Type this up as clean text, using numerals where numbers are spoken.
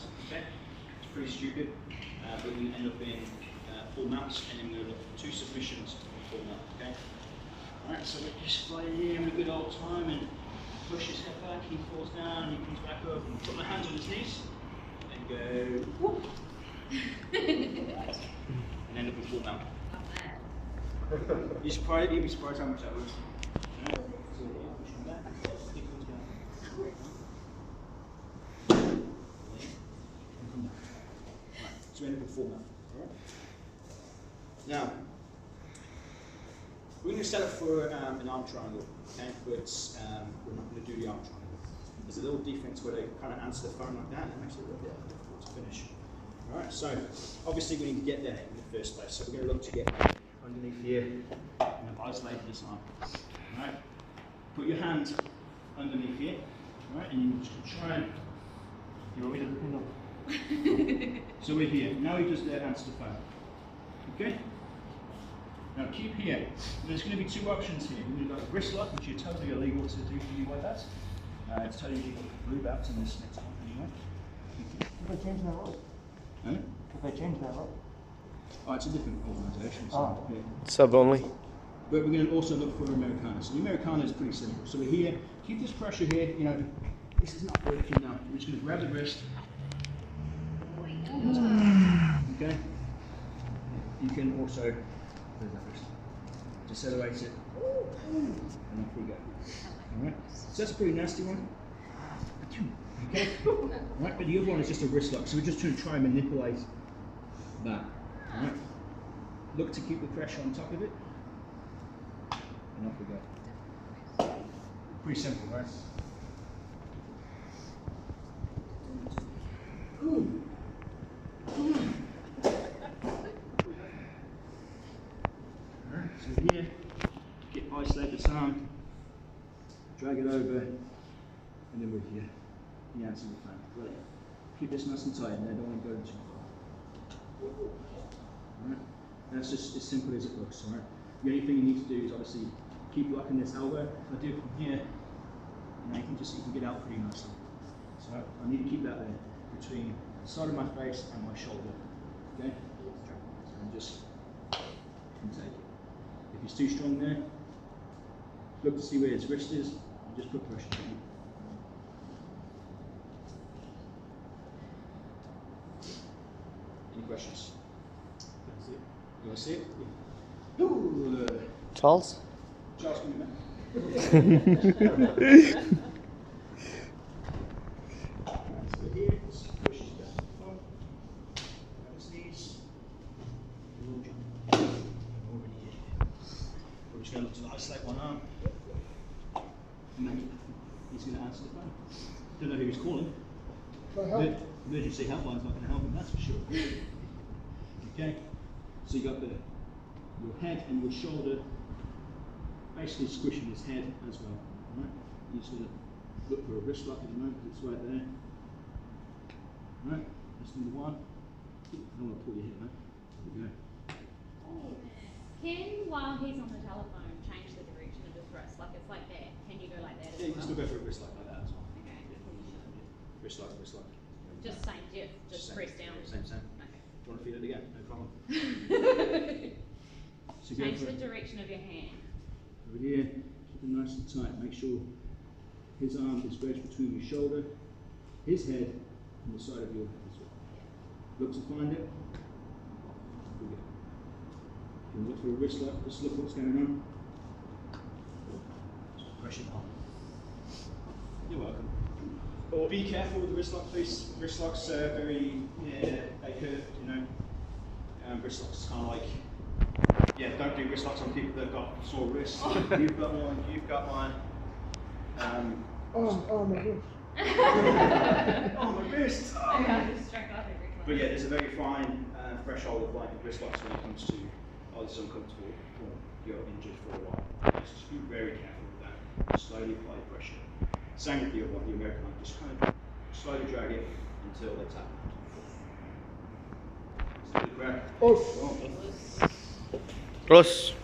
mounts. Okay, it's pretty stupid, but we're going to end up in full mounts, and then we're going to look for 2 submissions on full mount. Okay. All right, so we just fly here in a good old time and push his head back. He falls down. He comes back up. And put my hands on his knees and go whoop, and end up in full mount. You'd be surprised how much that works. So end up in full mount. Now, we're going to set up for an arm triangle, okay? But we're not going to do the arm triangle. There's a little defense where they kind of answer the phone like that, and it makes it a little bit difficult to finish. All right, so obviously we need to get there in the first place. So we're going to look to get underneath here and isolate this arm. All right, put your hand underneath here, all right, and you're just going to try and. You want me to pin up? So we're here. Now he does the answer the phone. Okay. Now keep here. There's going to be 2 options here. We've got a wrist lock, which you're totally illegal to do for you like that. It's totally illegal for blue belts in this next one anyway. Have they changed that role? Huh? Have they changed that role? Oh, it's a different organisation. So, yeah. Sub only. But we're going to also look for Americana. So the Americana is pretty simple. So we're here. Keep this pressure here. You know, this is not working now. We're just going to grab the wrist. Okay. You can also. There's that wrist. Decelerate it. And off we go. Alright. So that's a pretty nasty one. Okay. Right, but the other one is just a wrist lock. So we're just going to try and manipulate that. Alright. Look to keep the pressure on top of it. And off we go. Pretty simple, right? Ooh. Alright, so here, isolate this arm, drag it over, and then we're here. The answer the phone. Right. Keep this nice and tight, and I don't want to go too far. Alright, that's just as simple as it looks. Alright, the only thing you need to do is obviously keep locking this elbow. If I do it from here, you can get out pretty nicely. So I need to keep that there between the side of my face and my shoulder. Okay, and just take it. If it's too strong there, look to see where his wrist is, and just put pressure on it. Any questions? That's it. You want to see it? Yeah. Ooh, Charles? Charles, come back. So here, just push his back to the front. Grab his knees. And we'll jump. Already here. We're just going to look to isolate one arm. And then he's going to answer the phone. Don't know who he's calling. Emergency helpline's not going to help him, that's for sure. Okay, so you got your head and your shoulder basically squishing his head as well. Right? You're just going to look for a wrist lock at the moment because it's right there. Right, that's number 1. I don't want to pull your head, mate. There we go. Can, while he's on the telephone, change the direction of his wrist? Like it's like that. Can you go like that as Yeah, you well? can still go for a wrist lock like that as well. Okay. Yeah. Wrist lock, wrist lock. Just same, yeah, just press down. Same. Okay. Do you want to feel it again? No problem. So Change the direction of your hand. Over here, keep it nice and tight. Make sure his arm is wedged between your shoulder, his head, and the side of your head as well. Look to find it. Here we go. If you look for a wrist lock, just look what's going on. Just press it on. You're welcome. Be careful with the wrist lock, please. Wrist locks are very, they hurt, you know. Wrist locks kind of like, don't do wrist locks on people that have got sore wrists. You've got one, you've got one. Oh my gosh. Oh, my wrist! Oh. But yeah, there's a very fine threshold of like wrist locks when it comes to either it's uncomfortable or you're injured for a while. Just be very careful with that. Slowly apply pressure. Same with the other one, the American one. Just kind of slowly drag it until they tap. Just a good grab. Oh. Close.